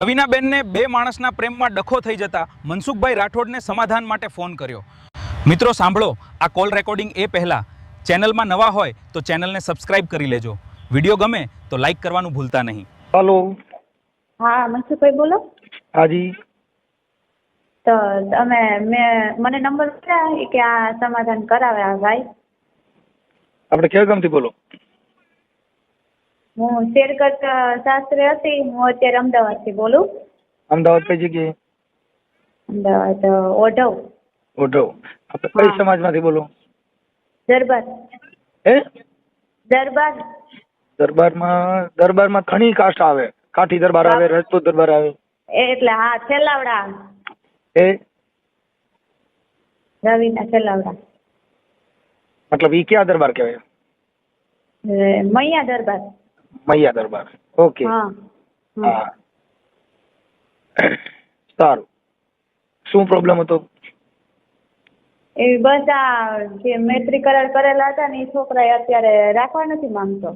રવીનાબેનને બે માણસના પ્રેમમાં ડખો થઈ જતા મનસુખભાઈ રાઠોડને સમાધાન માટે ફોન કર્યો. મિત્રો સાંભળો, આ કોલ રેકોર્ડિંગ એ પહેલા ચેનલમાં નવા હોય તો ચેનલને સબસ્ક્રાઇબ કરી લેજો. વિડીયો ગમે તો લાઈક કરવાનું ભૂલતા નહીં. હેલો. હા, મનસુખભાઈ બોલો. હાજી. તો મને નંબર આપ્યા કે આ સમાધાન કરાવે આ ભાઈ. આપણે ક્યાં ગામથી બોલો? હું શેરગઢ શાસ્ત્રી હતી. હું અત્યારે અમદાવાદથી બોલું. અમદાવાદ કઈ જગ્યાએ? અમદાવાદ ઓઢવ. ઓઢવ. આપણે કઈ સમાજમાંથી બોલો? દરબાર. હે? દરબાર. દરબારમાં ઘણી કાસ્ટ આવે. કાઠી દરબાર આવે, રાજપૂત દરબાર આવે. એટલે હા, છેલ્લાવડા. એ રવિના છેલ્લાવડા. મતલબ ઈ ક્યાં દરબાર કહેવાય? મૈયા દરબાર. મૈયા દરબાર. ઓકે. હા. હા, સારું. શું પ્રોબ્લેમ હતો? એ બસ આ જે મૈત્રી કરાર કરેલા હતા ને એ છોકરા અત્યારે રાખવા નથી માંગતો.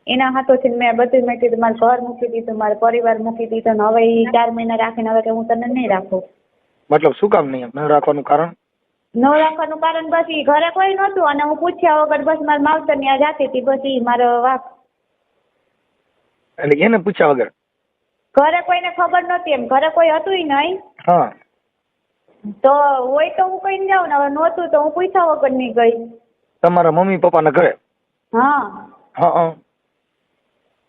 એના હાથોથી મેં બધું મેં કીધું મારું ઘર મૂકી દીધું, મારો પરિવાર મૂકી દીધો ને હવે એ 4 મહિના રાખીને હવે કે હું તને નહીં રાખું. મતલબ શું કામ નહીં ન રાખવાનું કારણ? ન રાખવાનું કારણ બસ ઈ ઘરે કોઈ નહોતું અને હું પૂછ્યા વગર બસ મારા માવતર ત્યાં જાતી હતી. બસ ઈ મારો વાક. એટલે એને પૂછ્યા વગર? ઘરે કોઈને ખબર નહોતી, એમ ઘરે કોઈ હતું નહીં. હા. તો હોય તો હું કહીને જાઉં ને, હવે નહોતું તો હું પૂછ્યા વગર નહીં ગઈ. તમારા મમ્મી પપ્પાના ઘરે? હા. હા.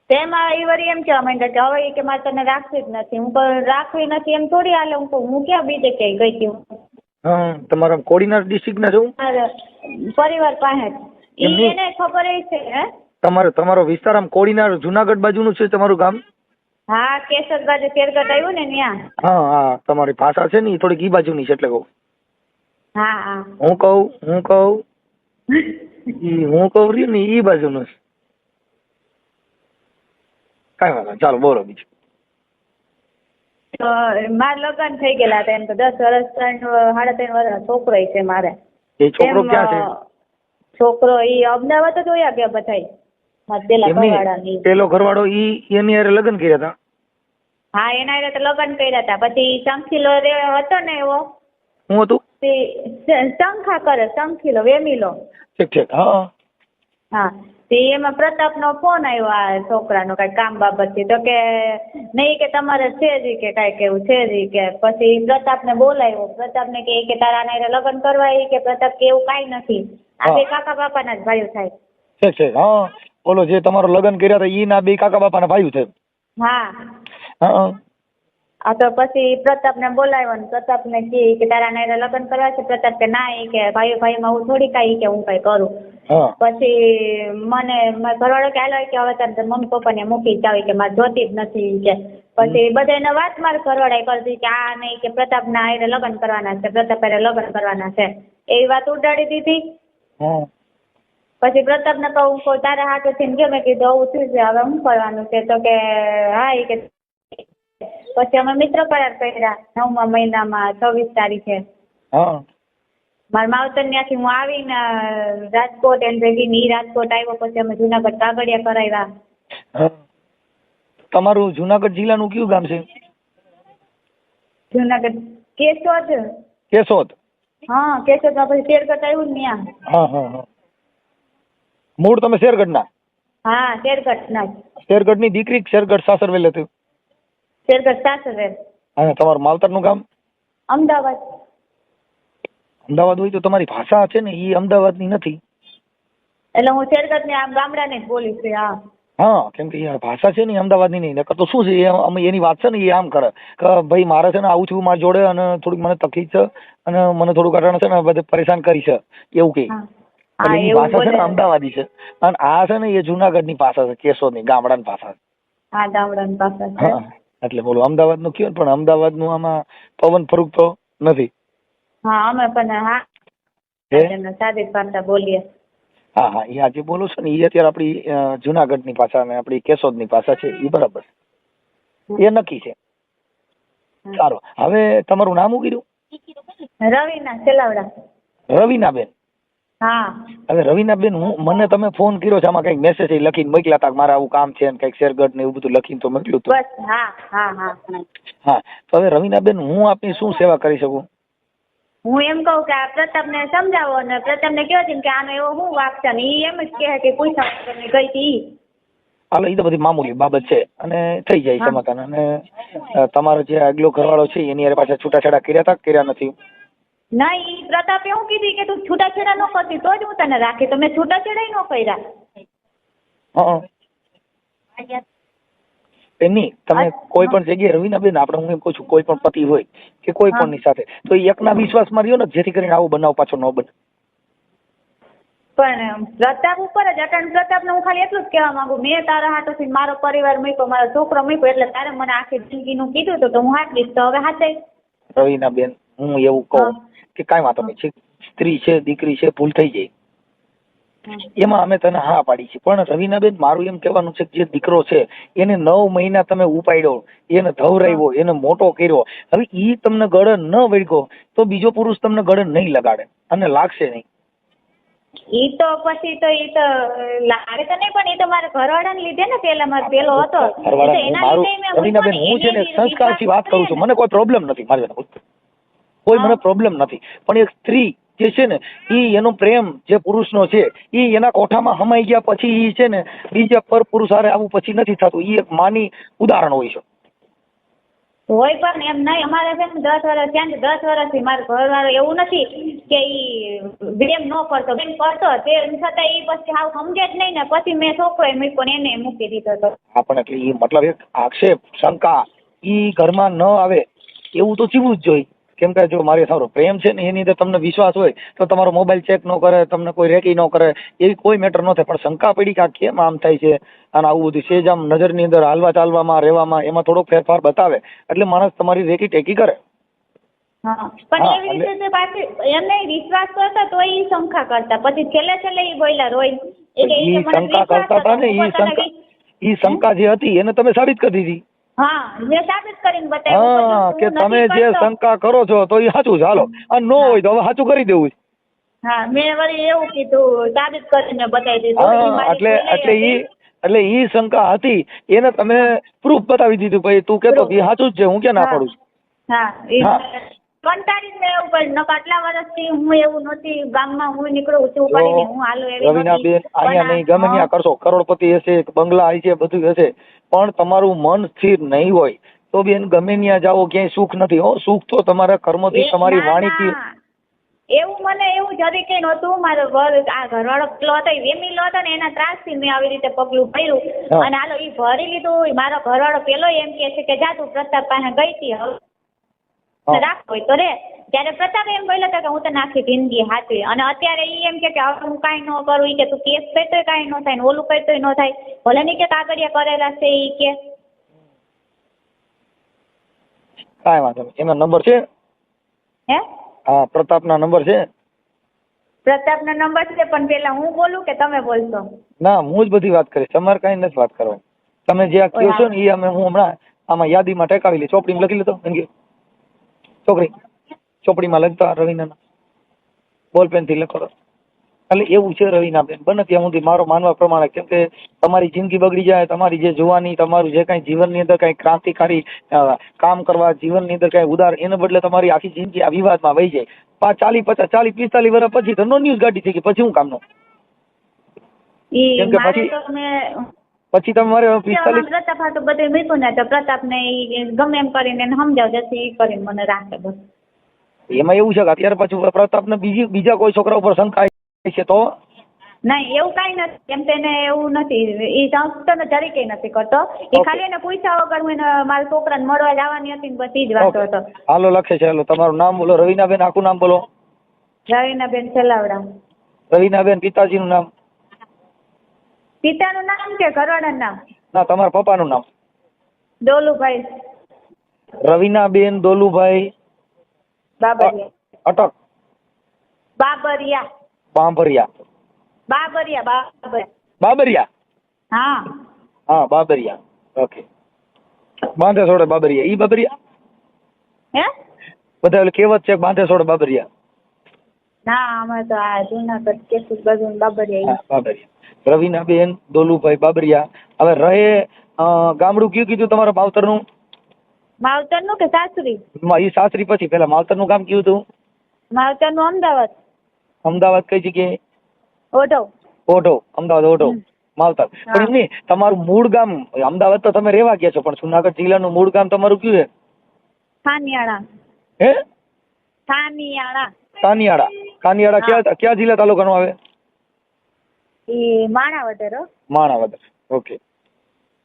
તેમાં એ વળી એમ કહેવા માંડ્યા કે હવે કે મારે તને રાખવી જ નથી. હું કહું રાખવી નથી એમ થોડી હાલે. હું કહું હું ક્યાં બીજે ક્યાંય ગઈ હતી. હા. તમારા કોડીનાર ડિસ્ટ્રિક્ટના છો? પરિવાર પાસે એને ખબર છે. હે, તમારો વિસ્તાર આમ કોડીનાર જુનાગઢ બાજુનું છે તમારું ગામ? હા, કેશોદ બાજુ શેરગઢ આવ્યું ને ત્યાં. હા હા. તમારી ભાષા છે ને એ થોડીક ઈ બાજુની છે એટલે કહું. હા હા. હું કહું રહ્યું ને ઈ બાજુનું છે. કાંઈ વાંધો નહીં, ચાલો બોલો બીજું. તો મારા લગ્ન થઈ ગયેલા હતા. એમ તો 10 વર્ષ 3.5 વર્ષ છોકરો છે મારે. એ છોકરો ક્યાં છે? છોકરો ઈ અમદાવાદ જ હોયા ગયા બધાય. પેલા ઘરવાળા પેલો ઘરવાળો એની હારે લગ્ન કર્યા હતા? હા, એના હારે તો લગ્ન કર્યા હતા. પછી શંખીલો હતો ને એવો. શું હતું? શંખા કરે, શંખીલો વેમીલો. ઠીક. હા હા. તે એમાં પ્રતાપનો ફોન આવ્યો આ છોકરાનો કઈ કામ બાબતથી. તો કે નહીં કે તમારે છે જ કે કાંઈક એવું છે જ કે. પછી પ્રતાપને બોલાવ્યો. પ્રતાપને કે તારા નારે લગ્ન કરવા કે પ્રતાપ કે એવું કાંઈ નથી. આ બે કાકા બાપાના જ ભાઈઓ થાય. ઠીક. હા. ઓલો જે તમારો લગ્ન કર્યા હતા ઈ ના બે કાકા બાપાના ભાઈઓ છે? હા. હા. આ તો પછી પ્રતાપને બોલાવ્યો ને પ્રતાપને કે તારા નારે લગ્ન કરવા છે? પ્રતાપ કે ના, કે ભાઈઓ ભાઈમાં હું થોડી કાંઈ કે હું કાંઈ કરું. પછી મને ઘરવાળો કે હાલો કે હવે તારે મમ્મી પપ્પાને મૂકી જાવ કે મારે જોતી જ નથી કે. પછી બધાને વાત માર ઘરવાળાએ કરતી કે આ નહીં કે પ્રતાપના હારે લગ્ન કરવાના છે, પ્રતાપ હારે લગ્ન કરવાના છે, એવી વાત ઉડાડી દીધી. પછી પ્રતાપને કહું તારા હાથેથી ગયો. મેં કીધું આવું થયું છે, હવે શું કરવાનું છે? તો કે હા એ કે. પછી અમે મિત્ર કરાર કર્યા 9મા મહિનામાં 26 તારીખે. મારા માવતર ત્યાંથી હું આવીને રાજકોટ એને ભેગી રાજકોટ આવ્યો. પછી અમે જુનાગઢ કાગળિયા કરાવ્યા. તમારું જુનાગઢ જિલ્લાનું કયું ગામ છે? જુનાગઢ કેશોદ. કેશોદ? હા, કેશોદમાં પછી શેરગઢ આવ્યું ને ત્યાં. હા. મૂળ તમે શેરગઢના? હા, શેરગઢના. શેરગઢની દીકરી શેરગઢ સાસરવેલ હતું? શેરગઢ સાસરવેલ. અને તમારું માવતરનું ગામ? અમદાવાદ. અમદાવાદ હોય તો તમારી ભાષા છે ને એ અમદાવાદની નથી. એટલે હું શેરગઢની આમ ગામડાની જ બોલી છું. હા, કેમ કે યાર ભાષા છે ને અમદાવાદની નહીં. નકર તો શું છે એની વાત છે ને એ આમ કરે કે ભાઈ મારે છે ને આવું છું મારી જોડે અને થોડીક મને તકલીફ છે અને મને થોડું કારણે છે ને બધે પરેશાન કરી છે એવું કે. એની ભાષા છે ને અમદાવાદી છે અને આ છે ને એ જુનાગઢની ભાષા છે, કેશોદની ગામડાની ભાષા છે. હા, ગામડાની ભાષા છે. હા, એટલે બોલો અમદાવાદનું કયો પણ અમદાવાદનું આમાં પવન ફરૂક તો નથી. હા, અમે પણ હા સાદી ભાષા બોલીએ. હા, એ આજે બોલો છો ને એ અત્યારે આપણી જુનાગઢની ભાષા અને આપણી કેશોદની ભાષા છે એ બરાબર એ નક્કી છે. સારું, હવે તમારું નામ શું કીધું? રવીના છેલ્લાવડા. રવીનાબેન? હા. હવે રવિનાબેન મને તમે ફોન કર્યો છે, આમાં કઈક મેસેજ લખીને મોકલ્યા હતા કે મારે આવું કામ છે ને કઈક શેરગઢ ને એવું બધું લખીને તો મોકલ્યું હતું. બસ હા હા હા. હા, તો હવે રવિનાબેન હું આપની શું સેવા કરી શકું? હું એમ કહું કે આ પ્રતાપને સમજાવો અને પ્રતાપને કહો છે કે આનો એવો શું વાક છે ને ઈ એમ જ કહે કે પૂછા વગરની ગઈ હતી ઈ. હાલો, એ તો બધી મામૂલી બાબત છે અને થઈ જાય હા. સમાધાન. અને તમારો જે આગલો ઘરવાળો છે એની હારે પાછા છૂટાછેડા કર્યા હતા કર્યા નથી? નહીં, ઈ પ્રતાપે એવું કીધું કે તું છૂટાછેડા ન કરતી તો જ હું તને રાખી, તો મેં છૂટાછેડા ન કર્યા. હા, એમની તમે કોઈ પણ જગ્યાએ રવિનાબેન, આપણે હું એમ કહું છું, કોઈ પણ પતિ હોય કે કોઈ પણ ની સાથે તો એ એકના વિશ્વાસમાં રહ્યો ને, જેથી કરીને આવો બનાવ પાછો ન બને. પણ પ્રતાપ ઉપર જ અટણ પ્રતાપને હું ખાલી એટલું જ કહેવા માંગુ, મેં તારા હાથોથી મારો પરિવાર મૂક્યો, મારો છોકરો મૂક્યો, એટલે તારે મને આખી જિંદગીનું કીધું તો હું હાથ દઈશ, તો હવે હાથે. રવિનાબેન, હું એવું કહું કે કાંઈ વાંધો નહીં, સ્ત્રી છે, દીકરી છે, ભૂલ થઈ જાય, એમાં અમે તને હા પાડી છે. પણ રવિનાબેન, મારું એમ કહેવાનું છે કે જે દીકરો છે એને 9 મહિના તમે ઉપાડ્યો, એને ધવરાવ્યો, એને મોટો કર્યો, હવે ઈ તમને ગળે ન વળગ્યો તો બીજો પુરુષ તમને ગળે નહીં લગાડે અને લાગશે નહીં. ઈ તો પછી તો ઈ તો લાગે તો નહીં, પણ ઈ તો મારા ઘરવાળાને લીધે ને પેલામાં પેલો હતો. રવિનાબેન, હું છે ને સંસ્કારથી વાત કરું છું, મને કોઈ પ્રોબ્લેમ નથી, મારી કોઈ મને પ્રોબ્લેમ નથી. પણ એક સ્ત્રી જે છે ને ઈ એનો પ્રેમ જે પુરુષનો છે ઈ એના કોઠામાં હમાઈ ગયા પછી ઈ છે ને બીજા પર પુરુષ હારે આવું પછી નથી થતું. ઈ એક માની ઉદાહરણ હોય છે. હોય પણ એમ નહીં, અમારે છે ને 10 વર્ષ ત્યાં 10 વર્ષથી મારો ઘરવાળો એવું નથી કે ઈ પ્રેમ ન કરતો, બેન કરતો, તે છતાં ઈ પછી હાવ સમજે જ નહીં ને, પછી મેં છોકરો મૂક્યો ને એને મૂકી દીધો હતો. પણ એટલે ઈ મતલબ એક આક્ષેપ શંકા ઈ ઘરમાં ન આવે એવું તો જીવવું જ જોઈએ. કેમ કે જો મારે સારો પ્રેમ છે ને એની અંદર તમને વિશ્વાસ હોય તો તમારો મોબાઈલ ચેક ન કરે, તમને કોઈ રેકી ન કરે, એવી કોઈ મેટર ન થાય. પણ શંકા પડી કે આ કેમ આમ થાય છે અને આવું બધું છે જ આમ નજરની અંદર હાલવા ચાલવામાં રહેવામાં એમાં થોડો ફેરફાર બતાવે એટલે માણસ તમારી રેકી ટેકી કરે. પણ એવી રીતે પાછી એમને વિશ્વાસ કરતા તો ઈ શંકા કરતા, પછી છેલ્લે ઈ બોલ્યા રોય ઈ શંકા કરતા હતા ને, ઈ શંકા જે હતી એને તમે સાબિત કરી દીધી. હા, મેં સાબિત કરીને બતાવ્યું. હા, કે તમે જે શંકા કરો છો તો એ સાચું છે, હાલો, અને ન હોય તો હવે સાચું કરી દેવું. હા, મેં વળી એવું કીધું, સાબિત કરીને બતાવી દીધું. હા, એટલે ઈ શંકા હતી એને તમે પ્રૂફ બતાવી દીધું, ભાઈ તું કેતો કે સાચું જ છે, હું ક્યાં ના પાડું છું. હા, કંટાળી મેં એવું કર્યું, નકર આટલા વર્ષથી હું એવું નહોતી, ગામમાં હું નીકળું છું ઉપાડીને હું હાલું એવી. રવિનાબેન, અહીંયા નહીં, ગમે ત્યાં કરશો, કરોડપતિ હશે, બંગલા હશે, બધું હશે, પણ તમારું મન સ્થિર નહીં હોય તો બેન ગમે ત્યાં જાઓ ક્યાંય સુખ નથી. હો, સુખ તો તમારા કર્મથી, તમારી વાણીથી. એવું મને એવું જરી કઈ નહોતું. મારો આ ઘરવાળો પેલો હતો એ વેમી લો હતો ને એના ત્રાસથી મેં આવી રીતે પગલું ભર્યું અને હાલો ઈ ભરી લીધું. મારો ઘરવાળો પેલો એમ કે છે કે જા તું પ્રતાપ પાસે ગઈ હતી, હવે રાખો હોય તો રે. ત્યારે પ્રતાપ એમ બોલ્યો હતો કે હું તને આખી જિંદગી હાચવી, અને અત્યારે ઈ એમ કે હવે હું કાંઈ ન કરું, ઈ કે તું કેસ કરતોય કાંઈ ન થાય ને ઓલું કરતોય ન થાય, ભલે ની કે કાગળિયા કરેલા છે ઈ કે. કાંઈ વાંધો નહીં, એનો નંબર છે? હે? હા, પ્રતાપના નંબર છે? પ્રતાપનો નંબર છે, પણ પેલા હું બોલું કે તમે બોલશો? ના, હું જ બધી વાત કરીશ, તમારે કાંઈ નથી વાત કરવાની. તમે જે આ કહો છો ને એ અમે હું હમણાં આમાં યાદીમાં ટેકાવી લઈ, ચોપડીમાં લખી લેતો. છોકરી ચોપડીમાં લખતા રવિના બોલપેનથી લખો. એટલે એવું છે રવિનાબેન, બને ત્યાં સુધી મારો માનવા પ્રમાણે, કેમ કે તમારી જિંદગી બગડી જાય, તમારી જે જોવાની, તમારું જે કાંઈ જીવનની અંદર કાંઈ ક્રાંતિકારી કામ કરવા, જીવનની અંદર કાંઈ ઉદાર, એને બદલે તમારી આખી જિંદગી આ વિવાદમાં વહી જાય. 40, 50, 40, 45 વર્ષ પછી તો નો ન્યૂઝ ગાડી થઈ ગઈ, પછી હું કામનો? કેમ કે પછી તમારે 45 પ્રતાપ હાટું બધું મૂક્યું ને તો પ્રતાપને ગમે એમ કરીને સમજાવ જશે એ કરીને મને રાખે. બસ એમાં એવું છે કે અત્યારે પાછું પ્રતાપને બીજા કોઈ છોકરા ઉપર શંકા છે તો? નહીં, એવું કાંઈ નથી, એમ તેને એવું નથી, એ સંસ્થાને જરી કઈ નથી કરતો. એ ખાલી એને પૂછ્યા વગર હું એને મારા છોકરાને મળવા જવાની હતી ને બસ એ જ વાતો હતો. હાલો, લખે છે. હાલો, તમારું નામ બોલો. રવિનાબેન, આખું નામ બોલો. રવિનાબેન છેલાવડા. રવિનાબેન, પિતાજીનું નામ? પિતાનું નામ કે ઘરવાળાનું નામ? ના, તમારા પપ્પાનું નામ? દોલુભાઈ. રવિનાબેન દોલુભાઈ બાબરિયા. અટક. બાબરિયા. બાંભરિયા. બાબરિયા. હા હા, બાબરિયા. ઓકે. બાંધે છોડે બાબરિયા. ઈ બાબરિયા? હે? બધા કહેવત છે બાંધે છોડે બાબરિયા. ના અમે તો આ જુનાગઢ કેશુ બાજુ બાબરિયા હા, બાબરિયા. રવિનાબેન દોલુભાઈ બાબરિયા. હવે રહે ગામડું કયું કીધું તમારા માવતરનું? માવતર નું કે સાસરી? એ સાસરી પછી પેલા માવતરનું ગામ કયું હતું? માવતર નું અમદાવાદ. અમદાવાદ કઈ જગ્યાએ? ઓઢવ. ઓઢો. અમદાવાદ ઓઢો. માવતર. પણ એમ નહીં, તમારું મૂળ ગામ અમદાવાદ તો તમે રહેવા ગયા છો, પણ જુનાગઢ જિલ્લાનું મૂળ ગામ તમારું કયું છે? થાનિયાળા. હે? થાનિયાળા. કાનિયાળા. કાનિયાળા ક્યાં જિલ્લા તાલુકાનું આવે? એ માણાવદર. માણાવદર. ઓકે.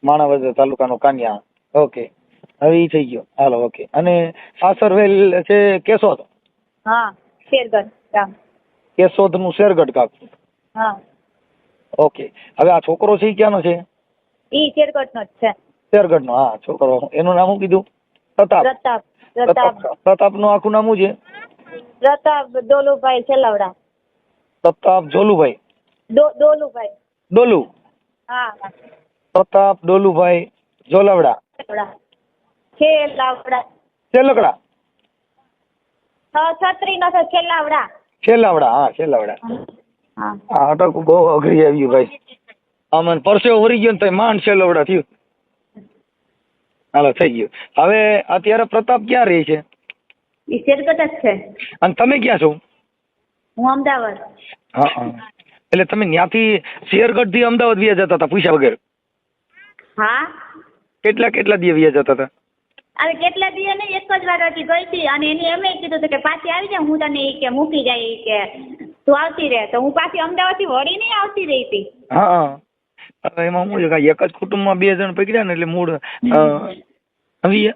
માણાવદર તાલુકાનો કાનિયા. ઓકે. હવે ઈ થઈ ગયો. હાલો, ઓકે. અને સાસરવેલ છે કેશોદ? હા, શેરગઢ ગામ. કેશોદ નું શેરગઢ ગામ. હા. ઓકે. હવે આ છોકરો છે ઈ ક્યાંનો છે? ઈ શેરગઢ નો જ છે. શેરગઢ નો. હા, છોકરો. એનું નામ શું કીધું? પ્રતાપ. પ્રતાપ નું આખું નામ શું છે? પ્રતાપ દોલુભાઈ છેલાવડા. પ્રતાપ જોલુભાઈ? દોલુભાઈ. ડોલુ? હા. પ્રતાપ ડોલુભાઈ જોલાવડા. છેલાવડા. છેલકડા? છત્રી નો છે છેલાવડા. છેલાવડા. હા, છેલાવડા. હા. હા, અટકું બહુ અઘરી આવ્યું ભાઈ. આમાં પરસેવો વરી ગયો ને તો માંડ છેલાવડા થયું. હાલો, થઈ ગયું. હવે અત્યારે પ્રતાપ ક્યાં રહે છે? ઈ શેરગઢ જ છે. અને તમે ક્યાં છો? હું અમદાવાદ. હા હા. એટલે તમે ત્યાંથી શેરગઢ થી અમદાવાદ વ્યા જતા હતા પૂછ્યા વગર? હા. કેટલા દિવસ વ્યા જતા હતા? અરે કેટલા દિવસ નહીં, એક જ વાર હજી ગઈ હતી અને એને એમ કીધું હતું કે પાછી આવી જાય, હું તને ઈ કે મૂકી જાય, ઈ કે તું આવતી રહે. તો હું પાછી અમદાવાદ થી વળી નહીં આવતી રહી હતી. હા. હવે એમાં શું છે કે એક જ કુટુંબમાં 2 જણ પકડ્યા ને એટલે મૂળ આવી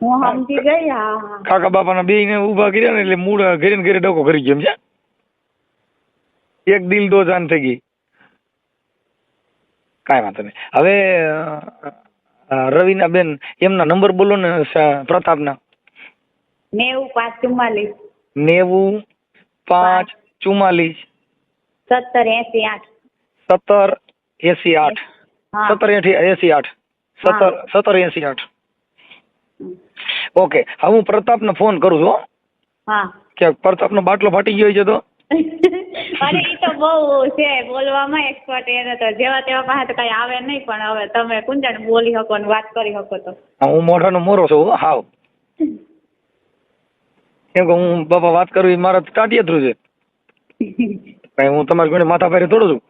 હું સમજી ગઈ. હા. કાકા બાપાના 2 ને ઉભા કર્યા ને એટલે મૂળ ઘરે ને ઘરે ડોકો કરી ગયો. સમજ્યા? એક દિલ દો જાન થઈ ગઈ. કાંઈ વાંધો નહીં. હવે રવિના બેન એમના નંબર બોલો ને પ્રતાપના. 9544 90 5 44 1788. 1788. 1788. 1788. ઓકે. હવે હું પ્રતાપને ફોન કરું છું. હા. કે પ્રતાપનો બાટલો ફાટી ગયો છે તો? અરે ઈ તો બહુ છે બોલવામાં એક્સપર્ટ. એને તો જેવા તેવા પાસે તો કઈ આવે નહીં, પણ હવે તમે કુંજણ બોલી શકો ને વાત કરી શકો તો. હું મોઢાનો મોરો છું. હાવ. કેમ કે હું બાપા વાત કરું એ મારા ટાટિયાત્રું છે. કઈ હું તમારી જોડે માથા ભારે થોડો છું.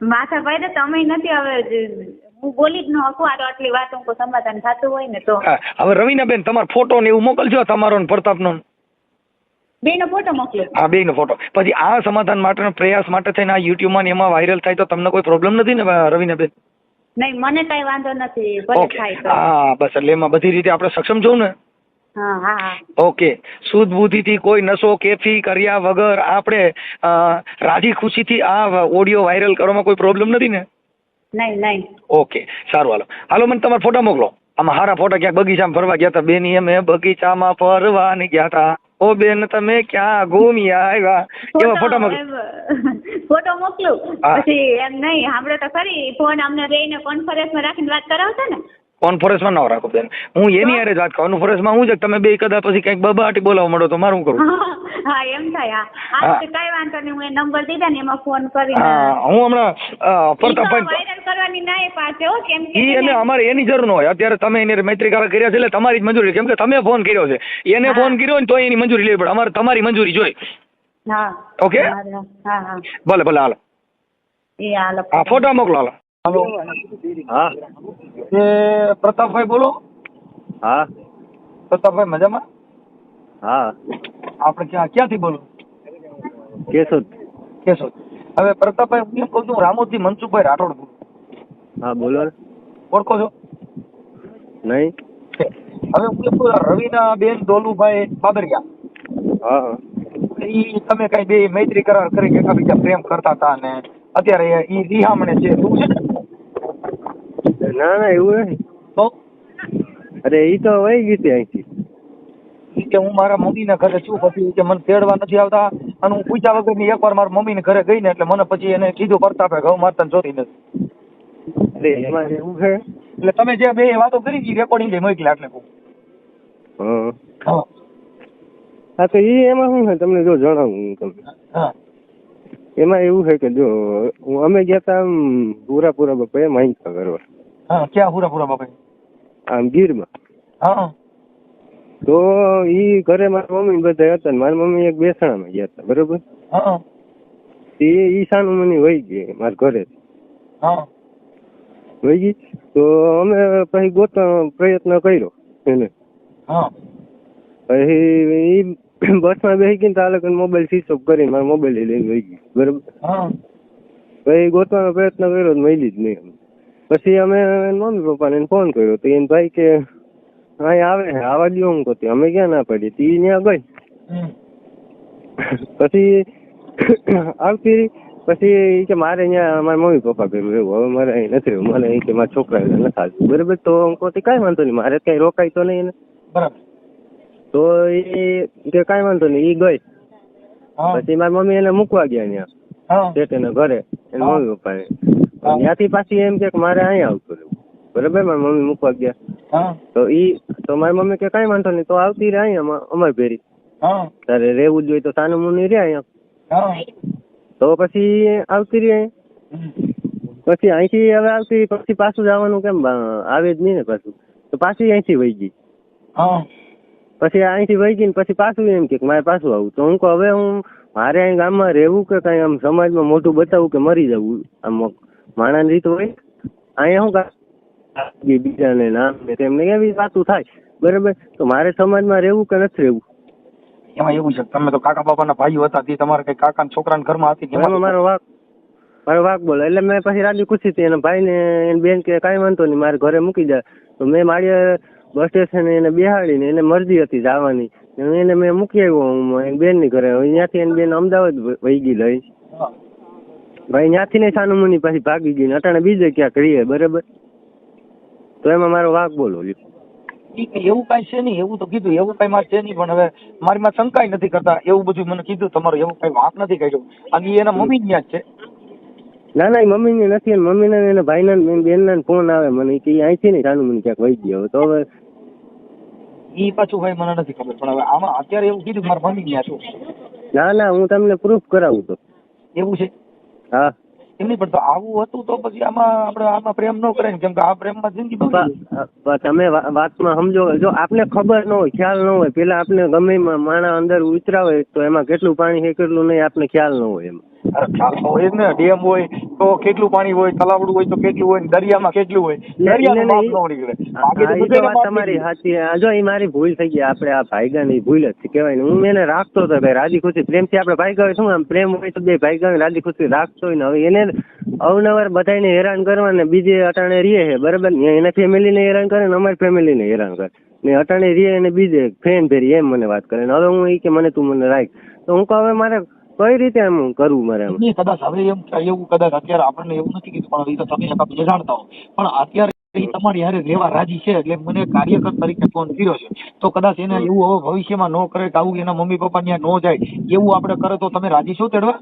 માથા ભાઈ તો અમે નથી. હવે હું બોલી જ ન શકું. આ તો આટલી વાતો સમાધાન થતું હોય ને તો. હવે રવિના બેન તમારો ફોટો ને એવું મોકલજો, તમારો ને પ્રતાપનો. બેનો ફોટો મોકલો. હા, બેનો ફોટો. પછી આ સમાધાન માટેનો પ્રયાસ માટે થઈને આ યુટ્યુબમાં ને એમાં વાયરલ થાય તો તમને કોઈ પ્રોબ્લેમ નથી ને રવિના બેન? નહીં, મને કઈ વાંધો નથી. ભલે થાય તો. હા, બસ એટલે એમાં બધી રીતે આપણે સક્ષમ છું ને? હા હા. ઓકે. શુદ્ધ બુદ્ધિથી કોઈ નશો કેફી કર્યા વગર આપણે રાજી ખુશીથી આ ઓડિયો વાયરલ કરવામાં કોઈ પ્રોબ્લેમ નથી ને? નહીં. ઓકે, સારું. હાલો મને તમારા ફોટા મોકલો. આમાં હારા ફોટા. ક્યાંક બગીચામાં ફરવા ગયા હતા બેની, અમે બગીચામાં ફરવા ની ગયા હતા. ઓ બેન તમે ક્યાં ઘૂમી આવ્યા? એવા ફોટા મોકલો. ફોટો મોકલું. પછી એમ નહીં, સાંભળો તો ખરી, ફોન અમને બેયને કોન્ફરન્સમાં રાખીને વાત કરાવતા ને? કોન્ફરન્સમાં ના રાખો બેન, હું એની હારે જ વાત કરું. કોન્ફરન્સમાં હું છે તમે બે કદાચ પછી કંઈક બબાટી બોલાવવા માંડો તો મારું કરું. હા, એમ થાય. હા, કઈ વાંધો નહીં. હું એ નંબર દીધા ને એમાં ફોન કરીને. હું હમણાં પ્રતાપભાઈ વાયરલ કરવાની ના પાછે હો, કેમ કે ઈ એને અમારે એની જરૂર ન હોય. અત્યારે તમે એને મૈત્રી કરાર કર્યા છે એટલે તમારી જ મંજૂરી, કેમ કે તમે ફોન કર્યો છે. એને ફોન કર્યો ને તો એની મંજૂરી લેવી પડે. અમારે તમારી મંજૂરી જોઈ. હા. ઓકે. હા. ભલે હાલો. એ હાલો. હા, ફોટા મોકલો. હાલો. હા. એ પ્રતાપભાઈ બોલો. હા. પ્રતાપભાઈ મજામાં? હા. આપણે ક્યાંથી બોલો? કેશોદ. હવે પ્રતાપભાઈ હું એમ કહું છું, રામોદથી મનસુખભાઈ રાઠોડ બોલું. હા, બોલો ને. ઓળખો છો? નહીં. હવે હું એમ કહું, રવિના બેન દોલુભાઈ બાબરિયા. હા. ઈ તમે કઈ બે મૈત્રી કરાર કરી એકબીજા પ્રેમ કરતા હતા ને અત્યારે ઈ રિહામણે છે, શું છે? ના એવું નહીં. તો અરે ઈ તો વહી ગઈ હતી અહીંથી. કે હું મારા મમ્મીના ઘરે છું, પછી કે મને તેડવા નથી આવતા, અને હું પૂછ્યા વગર ની એકવાર મારા મમ્મીને ઘરે ગઈ ને એટલે મને પછી એને કીધું પ્રતાપે ઘઉં મારતા જોતી નથી. અરે એમાં એવું છે. એટલે તમે જે બે વાતો કરી એ રેકોર્ડિંગ મોકલી એટલે કહું. હા. હા તો એમાં શું છે તમને જો જણાવું હું તમને. હા એમાં એવું છે કે જો અમે ગયા તા આમ પૂરા બાપા માહિતી કરવા હા ક્યાં પૂરા બાપા? આમ ગીરમાં. હા તો ઈ ઘરે મારા મમ્મી બધા હતા ને મારી મમ્મી એક બેસણામાં ગયા હતા બરોબર. હા ઈ સાનું મને વહી ગઈ મારા ઘરે હા વહી ગઈ. તો અમે પછી ગોતવાનો પ્રયત્ન કર્યો એને. હા પછી ઈ બસમાં બેસી ગઈ ને તાલે મોબાઈલ સ્વિચ ઓફ કરીને મારો મોબાઈલ લઈને વહી ગઈ બરોબર. હા પછી ગોતવાનો પ્રયત્ન કર્યો તો મળી જ નહીં. પછી અમે મમ્મી પપ્પાને ફોન કર્યો તો એને ભાઈ કે અહીંયા આવે આવા દો હું કહતી અમે ક્યાં ના પડી તી ત્યાં ગઈ. પછી આવતી પછી કે મારે અહીંયા મારા મમ્મી પપ્પા કર્યું એવું હવે મારે અહીં નથી રહેવું મને અહીં કે મારા છોકરા નથી આવતું બરાબર. તો હું કહતી કાંઈ વાંધો નહીં મારે કઈ રોકાય તો નહીં એને બરાબર. તો એ કે કાંઈ વાંધો નહીં એ ગઈ. પછી મારી મમ્મી એને મૂકવા ગયા ત્યાં શેઠના ઘરે એના મમ્મી પપ્પાને. ત્યાંથી પાછી એમ કે મારે અહીંયા આવતું રહેવું બરાબર. મારી મમ્મી મૂકવા ગયા તો મારી મમ્મી કે કાંઈ વાંધો નહીં તો આવતી રહે અહીંયા અમારી ભેરી તારે રહેવું જ જોઈએ તો સાનું મુની રહે અહીંયા. તો પછી આવતી રહી પછી અહીંથી હવે આવતી પછી પાછું જવાનું કેમ આવે જ નહીં ને પાછું તો પાછી અહીંથી વહી ગઈ. પછી અહીંથી વહી ગઈ ને પછી પાછું એમ કે મારે પાછું આવું તો હું કહું હવે હું મારે અહીં ગામમાં રહેવું કે કઈ આમ સમાજમાં મોટું બતાવવું કે મરી જવું આમ માણાની રીત હોય અહીંયા શું બીજાને નામ ને તેમને એવી વાતું થાય બરાબર. તો મારે સમાજમાં રહેવું કે નથી રહેવું એમાં એવું છે તમે તો કાકા બાપાના ભાઈઓ હતા તે તમારા કઈ કાકાના છોકરાના ઘરમાં હતી એમાં મારો વાક બોલો એટલે મેં પછી રાજી ખુશી હતી એના ભાઈને એની બેન કે કાંઈ વાંધો નહીં મારે ઘરે મૂકી જાય. તો મેં મારી બસ સ્ટેશન એને બેહાડીને એને મરજી હતી જવાની એને મેં મૂકી આવ્યો એની બેનની ઘરે. ત્યાંથી એની બેન અમદાવાદ વહી ગઈ લઈ ભાઈ ત્યાંથી ને સાનું મુની પાછી ભાગી ગઈ ને અટાણે બીજે ક્યાંક રહીએ બરાબર. તો એમાં મારો વાક બોલો એવું કઈ છે નહીં એવું તો કીધું એવું કઈ મારે છે નહીં પણ હવે મારી માં શંકાય નથી કરતા એવું બધું મને કીધું તમારું એવું કઈ વાંક નથી કર્યો અને એના મમ્મી ત્યાં જ છે. ના ના મમ્મી ને નથી મમ્મી ને એના ભાઈ ના બેન ના ફોન આવે મને કે અહીંથી નહીં સાનું મને ક્યાંક વહી ગયો. તો હવે ઈ પાછું ભાઈ મને નથી ખબર પણ હવે આમાં અત્યારે એવું કીધું મારા મમ્મી ત્યાં છું. ના ના હું તમને પ્રૂફ કરાવું તો એવું છે. હા એમની પણ તો આવું હતું તો પછી આમાં પ્રેમ ન કરે ને કેમ કે આ પ્રેમમાં જિંદગી તમે વાતમાં સમજો જો આપને ખબર ન હોય ખ્યાલ ન હોય પેલા આપને ગમે માણા અંદર ઉતરાવે તો એમાં કેટલું પાણી છે કેટલું નહીં આપને ખ્યાલ ન હોય. એમાં ખ્યાલ હોય ને ડેમ હોય તો કેટલું પાણી હોય તલાવડું હોય તો કેટલું હોય દરિયામાં કેટલું હોય તમારી સાચી. જો એ મારી ભૂલ થઈ ગઈ આપણે આ ભાઈગાની ભૂલ જ છે કહેવાય ને. હું એને રાખતો હતો ભાઈ રાજી ખુશી પ્રેમથી આપણે ભાઈગા શું આમ પ્રેમ હોય તો બે ભાઈગા રાજી ખુશી રાખતો હોય ને. હવે એને અવનવાર બધાને હેરાન કરવા ને બીજે અટાણે રીએ છે બરાબર. એના ફેમિલીને હેરાન કરે ને અમારી ફેમિલીને હેરાન કરે ને અટાણે રીએ અને બીજે ફ્રેન્ડ ભેરી એમ મને વાત કરે ને હવે હું એ કે મને તું મને રાખ તો હું કહું હવે મારે કઈ રીતે એમ કરવું મારે કદાચ હવે એમ એવું કદાચ અત્યારે આપણને એવું નથી કીધું પણ એ તો તમે જાણતા હો પણ અત્યારે તમારી હારે રહેવા રાજી છે એટલે મને કાર્યકર તરીકે ફોન કર્યો છે તો કદાચ એને એવું હવે ભવિષ્યમાં ન કરે કે આવું એના મમ્મી પપ્પા ત્યાં ન જાય એવું આપણે કરે તો તમે રાજી છો તેડવા?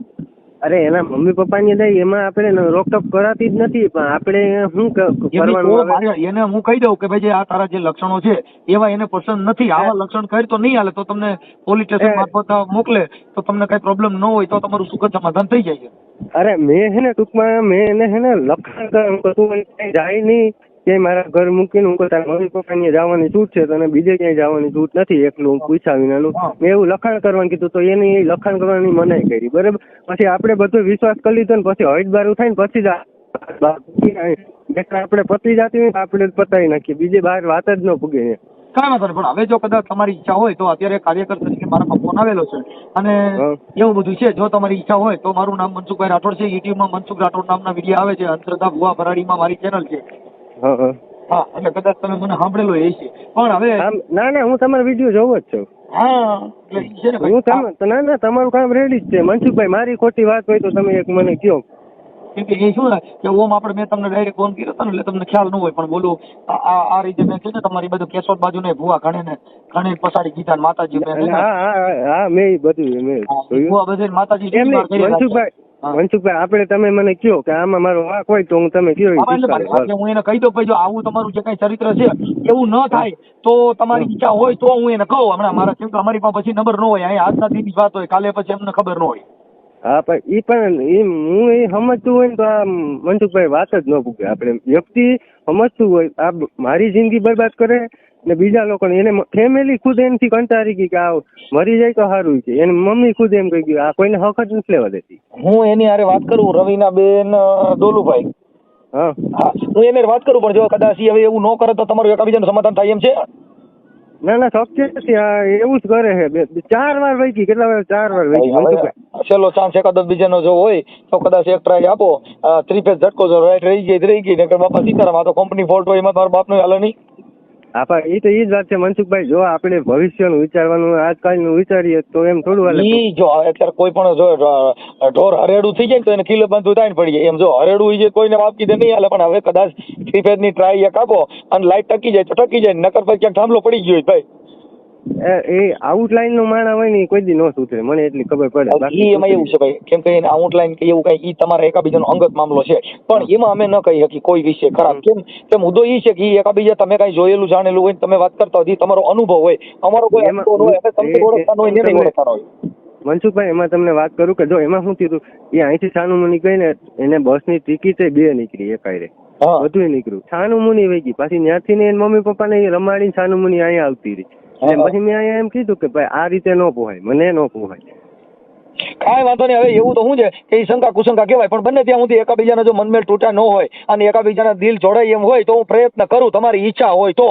અરે એના મમ્મી પપ્પાની દઈ એમાં આપણે રોકટોક કરાતી જ નથી પણ આપણે શું કરવાનું એને હું કહી દઉં કે ભાઈ આ તારા જે લક્ષણો છે એવા એને પસંદ નથી આવા લક્ષણ કરી તો નહીં હાલે તો તમને પોલીસ સ્ટેશન મારફત મોકલે તો તમને કઈ પ્રોબ્લેમ ન હોય તો તમારું સુખદ સમાધાન થઈ જાય છે. અરે મેં હે ને ટૂંકમાં મેં એને હે ને લખાણ તું જાય નહીં ક્યાંય મારા ઘર મૂકીને હું તારા મમ્મી પપ્પાની જવાની છૂટ છે તને બીજે ક્યાંય જવાની છૂટ નથી એકલું પૂછા વિનાનું મેં એવું લખાણ કરવાનું કીધું તો એની લખાણ કરવાની મનાઈ કરી બરાબર. પછી આપણે બધો વિશ્વાસ કરી લીધો ને પછી હળીબારું થાય ને પછી જ આપણે પતી જતી હોય આપણે પતાવી નાખીએ બીજે બહાર વાત જ ન પૂગે. કાંઈ વાંધો નહીં પણ હવે જો કદાચ તમારી ઈચ્છા હોય તો અત્યારે કાર્યકર તરીકે મારા ફોન આવેલો છે અને એવું બધું છે જો તમારી ઈચ્છા હોય તો મારું નામ મનસુખભાઈ રાઠોડ છે. યુટ્યુબમાં મનસુખ રાઠોડ નામના વિડીયો આવે છે. અંતરધા ભુવા ભરાડીમાં મારી ચેનલ છે. હા એટલે કદાચ તમે મને સાંભળેલો એ છે પણ હવે ના ના હું તમારો વિડીયો જોવો જ છું. હા એટલે હું ના ના તમારું કામ રેડી જ છે મનસુખભાઈ. મારી ખોટી વાત હોય તો તમે એક મને કહો કેમ કે એ શું ને કે ઓમ આપણે મેં તમને ડાયરેક્ટ ફોન કર્યો હતો ને એટલે તમને ખ્યાલ ન હોય પણ બોલું આ રીતે મેં કીધું તમારી બધું કેશોદ બાજુ ને ભુવા ઘણે પસાડી કીધા માતાજી હા મેં બધું મેં ભુવા બધે માતાજી મનસુખભાઈ આપણે તમે મને કહો કે આમાં મારો વાંક હોય તો હું તમે કહો હું એને કહી દઉં ભાઈ જો આવું તમારું જે કઈ ચરિત્ર છે એવું ન થાય તો તમારી ઈચ્છા હોય તો હું એને કહું હમણાં મારા, કેમ કે અમારી પાસે પછી નંબર ન હોય, અહીંયા આજના દિનની વાત હોય, કાલે પછી અમને ખબર ન હોય. હા પણ હું એ સમજતું હોય ને તો આ મનસુખભાઈ વાત જ ન પૂછે. આપણે વ્યક્તિ સમજતું હોય આ મારી જિંદગી બરબાદ કરે ને બીજા લોકોને, એને ફેમિલી ખુદ એમથી કંટાળી ગઈ કે આ મરી જાય તો સારું છે. એની મમ્મી ખુદ એમ કહી ગયું આ કોઈને હક જ નથી લેવા દેતી. હું એની હારે વાત કરું, રવિના બેન દોલુભાઈ, હા હું એને વાત કરું, પણ જો કદાચ ઈ હવે એવું ન કરે તો તમારું એકાબીજાનું સમાધાન થાય એમ છે? ના શક્ય નથી. આ એવું જ કરે છે. 4 વાર વહી ગઈ. કેટલા વાર? 4 વાર વહી ગઈ. છેલ્લો ચાન્સ એકાદ બીજાનો જો હોય તો કદાચ એક ટ્રાય આપો. 3 ફેઝ ઝટકો જો રાઈટ રહી ગઈ નકર બાપા સીતારામ, આ તો કંપની ફોલ્ટ હોય, એમાં તમારા બાપનું હાલે નહીં. હા પણ એ તો એ જ વાત છે મનસુખભાઈ, જો આપણે ભવિષ્યનું વિચારવાનું આજકાલનું વિચારીએ તો એમ થોડું હાલે. ઈ જો અત્યારે કોઈ પણ જો ઢોર હરેડું થઈ જાય ને તો એને કિલો બાંધવું થાય ને પડી જાય, એમ જો હરેડું હોય છે કોઈને માફ કીધે નહીં હાલે. પણ હવે કદાચ 3 ફેઝ ની ટ્રાય એક આપો અને લાઈટ ટકી જાય તો ટકી જાય, નકર પછી ક્યાંક થાંભલો પડી ગયો હોય ભાઈ. એ આઉટલાઈન નો માણસ હોય ને કોઈ દી નો સુધરે, મને એટલી ખબર પડે. ઈ એમાં એવું છે ભાઈ, કેમ કે એને આઉટલાઈન કે એવું કઈ ઈ તમારા એકાબીજાનો અંગત મામલો છે, પણ એમાં અમે ન કહી શકીએ કોઈ વિશે ખરાબ. કેમ મુદ્દો ઈ છે કે ઈ એકાબીજા તમે કઈ જોયેલું જાણેલું હોય, તમે વાત કરતા હોય, તમારો અનુભવ હોય, અમારો કોઈ અનુભવ હોય, તમે ઓળખતા હોય ને નહીં ઓળખતા હોય. મનસુખભાઈ એમાં તમને વાત કરું કે જો એમાં શું થયું, એ અહીંથી છાનુમુની ગઈ ને એને બસની ટિકિટ 2 નીકળી એકાયરે, બધું નીકળ્યું. છાનુમુની વહી ગઈ, પાછી ત્યાંથી ને મમ્મી પપ્પા ને રમાડીને છાનુમુની અહીંયા આવતી રહી. પછી મેં અહીંયા એમ કીધું કે ભાઈ આ રીતે ન પોહાય, મને ન પોહાય. કાંઈ વાંધો નહીં. હવે એવું તો શું છે કે એ શંકા કુશંકા કહેવાય, પણ બંને ત્યાં સુધી એકાબીજાના જો મનમેળ તૂટા ન હોય અને એકાબીજાના દિલ જોડાય એમ હોય તો હું પ્રયત્ન કરું, તમારી ઈચ્છા હોય તો.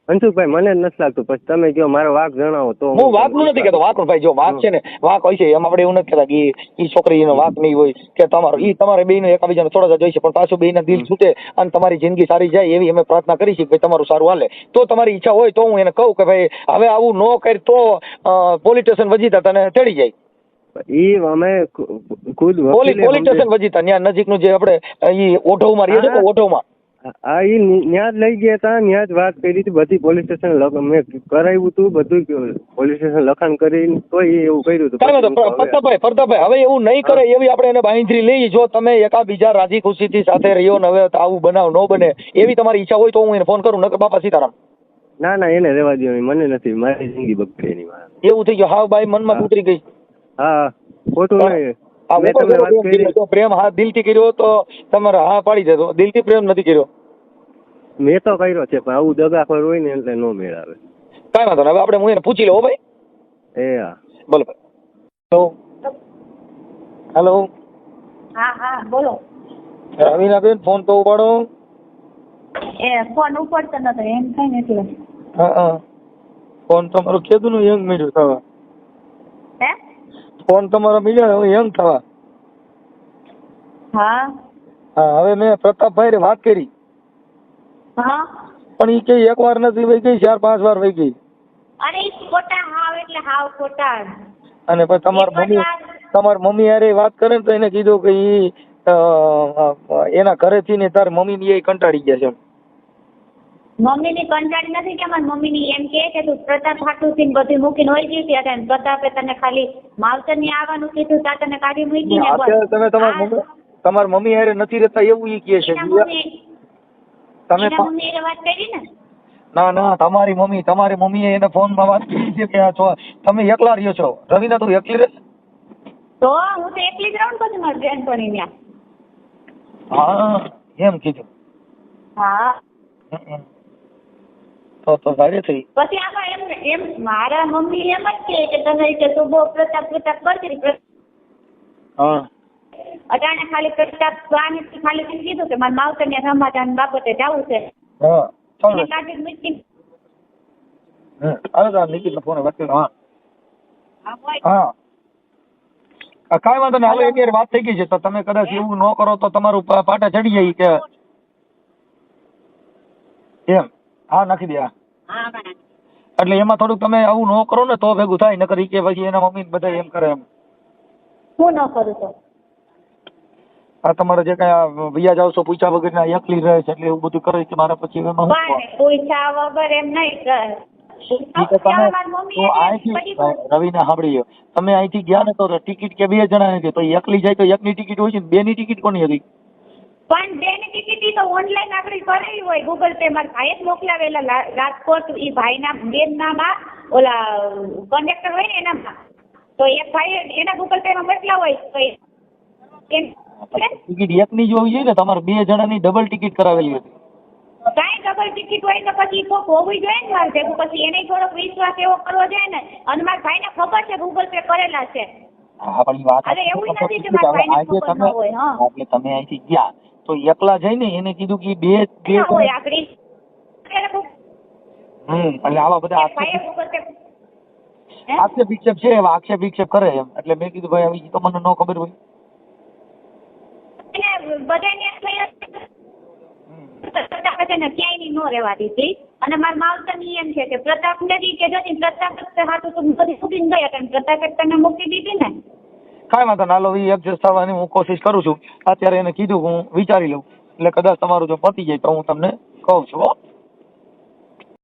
મનસુખભાઈ મને જ નથી લાગતું. પછી તમે કહો મારો વાંક જણાવો તો. હું વાંકનું નથી કહેતો. વાંક ભાઈ જો વાંક છે ને વાંક હોય છે, એમ આપણે એવું નથી કહેતા કે ઈ છોકરીનો વાંક નહીં હોય કે તમારો, ઈ તમારે બેયનો એકાબીજાને થોડા જ હોય છે, પણ પાછું બેયના દિલ છૂટે અને તમારી જિંદગી સારી જાય એવી અમે પ્રાર્થના કરી છે કે ભાઈ તમારું સારું હાલે. તો તમારી ઈચ્છા હોય તો હું એને કહું કે ભાઈ હવે આવું ન કર તો પોલીસ સ્ટેશન વજીતા તને તેડી જાય. ઈ અમે ખુદ પોલીસ સ્ટેશન વજીતા ત્યાં નજીકનું જે આપણે ઈ ઓઢવમાં રહીએ છે ને, ઓઢવમાં હા ઈ ન્યાજ લઈ ગયા હતા, ન્યાજ વાત કરી હતી બધી. પોલીસ સ્ટેશન મેં કરાવ્યું હતું બધું, પોલીસ સ્ટેશન લખાણ કરીને તોય એવું કર્યું હતું. પ્રતાપભાઈ હવે એવું નહીં કરે એવી આપણે એને બાંધરી લઈ. જો તમે એકાબીજા રાજી ખુશીથી સાથે રહ્યો ને હવે આવું બનાવ ન બને એવી તમારી ઈચ્છા હોય તો હું એને ફોન કરું, નકર બાપા સીતારામ. ના એને રહેવા દો, મને નથી, મારી જિંદગી બગડી એની વાત. એવું થઈ ગયું હા ભાઈ, મનમાં ઉતરી ગઈ. હા ખોટું નહીં. પ્રેમ હા દિલથી કર્યો તો તમારે હા પાડી દેતો, દિલથી પ્રેમ નથી કર્યો. મેં તો કર્યો છે પણ આવું દગાખોર હોય ને એટલે નો મેળ આવે. કાંઈ વાંધો નહીં. હવે આપણે હું એને પૂછી લઉં ભાઈ. હા બોલો ભાઈ. હેલો. હા બોલો. રવીના બેન ફોન તો ઉપાડો. એ ફોન ઉપાડતો નતો એમ કઈ નથી. હા ફોન તમારો કીધું નું યંગ મળ્યું થવા. હે ફોન તમારો મળ્યો યંગ થવા. હા હવે મેં પ્રતાપભાઈ વાત કરી. હા પણ ઈ કે એક વાર નથી વહી ગઈ, 4-5 વાર વહી ગઈ. અરે ખોટા હાવ એટલે હાવ ખોટા. અને પછી તમાર મમ્મી યારે વાત કરે ને તો એને કીધું કે ઈ એના ઘરેથી ને તાર મમ્મી ની એ કંટાળી ગયા છે. મમ્મી ની કંટાળી નથી કે મારી મમ્મી ની એમ કે તું પ્રતાપ હાટું થી બધું મૂકીને હોય ગઈ ત્યારે પ્રતાપે તને ખાલી માવતર ની આવવાનું કીધું, તા તને કાઢી મૂકી ને બસ. તમે તમાર મમ્મી યારે નથી રહેતા એવું ઈ કહે છે. તમે વાત કરી ને? ના તમારી મમ્મીએ એને ફોન માં વાત કરી છે કે તમે એકલા રહ્યો છો. રવિના તું એકલી રહે? તો હું તો એકલી જ રહું પછી મારી બેન પડી ત્યાં. હા એમ કીધું. હા તો સારી થઈ. પછી આમાં એમ મારા મમ્મી એમ જ કહે કે તને કે તું બહુ પ્રતાપ કરતી. હા અટાણે ખાલી પ્રતાપ ખાલી કીધું કે મારા માવતર ને સમાધાન બાબતે જવું છે. હા ચાલો. કાઢી મૂકી. નિકિત ફોન વાત કરો. હા કાંઈ વાંધો નહીં. હાલો અત્યારે વાત થઈ ગઈ છે તો તમે કદાચ એવું ન કરો તો તમારું પાટા ચડી જાય કે એમ. હા નાખી દે. એટલે એમાં થોડુંક તમે આવું ન કરો ને તો ભેગું થાય, નકર ઈ કે પછી એના મમ્મી બધા એમ કરે એમ. હું ન કરું તો આ તમારે જે કઈ વ્યાજ આવશો પૂછ્યા વગર ના એકલી રહે છે એટલે એવું બધું કરે છે મારા પછી એમાં પૂછ્યા વગર એમ નહીં કરે. રવિના સાંભળી તમે અહીંથી ગયા ને તો ટિકિટ કે 2 જણા હતી તો એકલી જાય તો એકની ટિકિટ હોય છે, 2ની ટિકિટ કોની હતી? પણ બેની ટિકિટ તો ઓનલાઈન આગળ કરેલી હોય ગૂગલ પે માં ભાઈએ જ મોકલાવેલા રાજકોટ ઈ ભાઈના બેનનામાં ઓલા કન્ડક્ટર હોય ને એનામાં તો એક ભાઈ એના ગૂગલ પે માં મોકલા હોય તો ટિકિટ એકની જ હોવી જોઈએ ને, તમારે 2 જણાની ડબલ ટિકિટ કરાવેલી હતી. કાંઈ ડબલ ટિકિટ હોય તો પછી કોક હોવી જોઈએ ને મારે ભેગું, પછી એને થોડોક વિશ્વાસ એવો કરવો જોઈએ ને. અને મારા ભાઈને ખબર છે ગૂગલ પે કરેલા છે. હા પણ ઈ વાત અરે એવું નથી કે મારા ભાઈને ખબર ન હોય. હા એટલે તમે અહીંથી ગયા તો એકલા જઈને એને કીધું કે બે હોય આગળ એટલે આવા બધા ભાઈએ ગૂગલ પે આક્ષેપ વિક્ષેપ છે, એવા આક્ષેપ વિક્ષેપ કરે એમ. એટલે મેં કીધું ભાઈ હવે ઈ તો મને ન ખબર હોય. બધાને ક્યાંય નો રહેવા દીધી. અને મારા માવતર એમ છે કે પ્રતાપ નથી કે જતી પ્રતાપ હાથું તો બધી છૂટીને ગયા હતા, પ્રતાપ તને મૂકી દીધી ને. કાંઈ વાંધો ના, લો એડજસ્ટ થવાની હું કોશિશ કરું છું. અત્યારે એને કીધું હું વિચારી લઉં, એટલે કદાચ તમારું જો પતી જાય તો હું તમને કહું છું.